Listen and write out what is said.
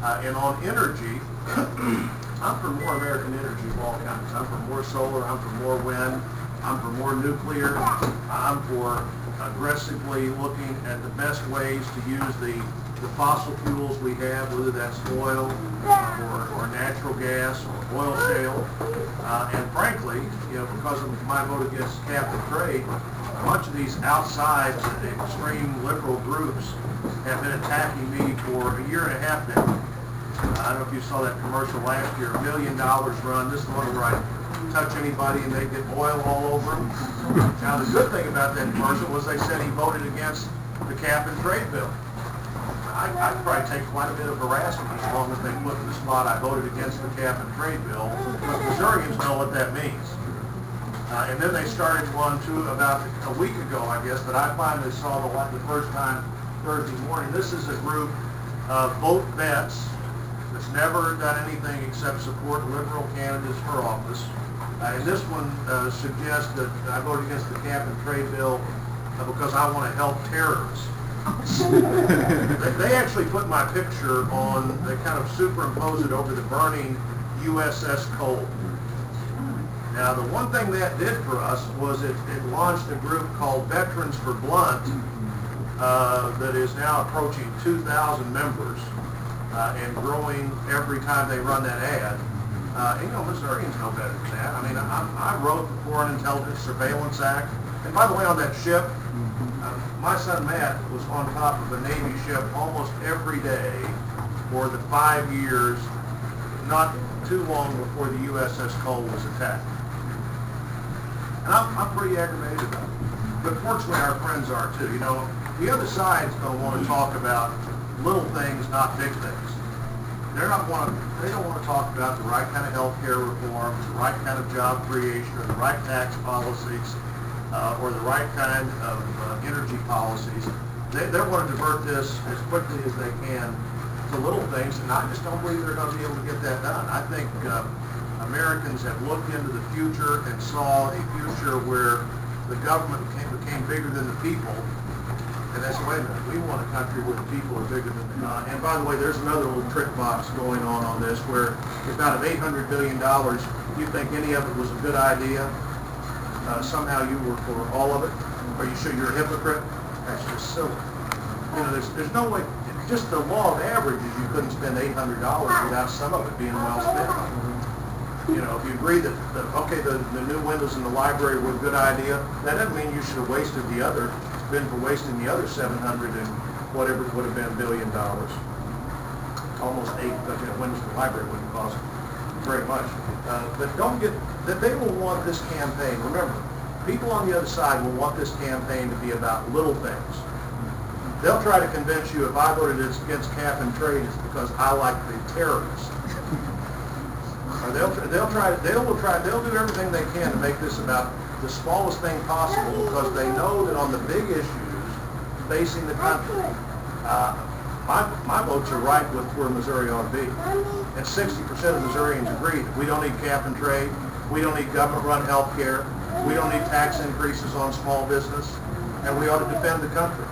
And on energy, I'm for more American energy of all kinds. I'm for more solar, I'm for more wind, I'm for more nuclear, I'm for aggressively looking at the best ways to use the fossil fuels we have, whether that's oil or natural gas or oil shale. And frankly, because of my vote against cap and trade, a bunch of these outside extreme liberal groups have been attacking me for a year and a half now. I don't know if you saw that commercial last year, $1 million run. This is the one where I touch anybody and they get oil all over them. Now the good thing about that commercial was they said he voted against the cap and trade bill. I'd probably take quite a bit of harassment as long as they put in the spot I voted against the cap and trade bill. But Missourians know what that means. And then they started one too about a week ago, I guess, that I finally saw the first time Thursday morning. This is a group of vote vets that's never done anything except support liberal candidates for office. And this one suggests that I voted against the cap and trade bill because I want to help terrorists. They actually put my picture on, they kind of superimpose it over the burning USS Cole. Now the one thing that did for us was it launched a group called Veterans for Blunt that is now approaching 2,000 members and growing every time they run that ad. Missourians know better than that. I mean, I wrote the Foreign Intelligence Surveillance Act. And by the way, on that ship, my son Matt was on top of a Navy ship almost every day for the 5 years, not too long before the USS Cole was attacked. And I'm pretty aggravated about it. But fortunately, our friends are too. The other sides don't want to talk about little things, not big things. They don't want to talk about the right kind of health care reform, the right kind of job creation, or the right tax policies, or the right kind of energy policies. They want to divert this as quickly as they can to little things, and I just don't believe they're going to be able to get that done. I think Americans have looked into the future and saw a future where the government became bigger than the people. And that's, wait a minute, we want a country where the people are bigger than the and by the way, there's another little trick box going on this where if out of $800 billion, you think any of it was a good idea, somehow you were for all of it, or you show you're a hypocrite. That's just silly. There's no way, just the law of averages, you couldn't spend $800 without some of it being well spent. If you agree that the new windows in the library were a good idea, that doesn't mean you should have wasted been for wasting the other 700 and whatever would have been $1 billion. Almost 8, but windows in the library wouldn't cost very much. But don't get that they will want this campaign. Remember, people on the other side will want this campaign to be about little things. They'll try to convince you if I voted against cap and trade, it's because I like the terrorists. Or they'll do everything they can to make this about the smallest thing possible because they know that on the big issues facing the country, my votes are right with where Missouri ought to be. And 60% of Missourians agree that we don't need cap and trade, we don't need government-run health care, we don't need tax increases on small business, and we ought to defend the country.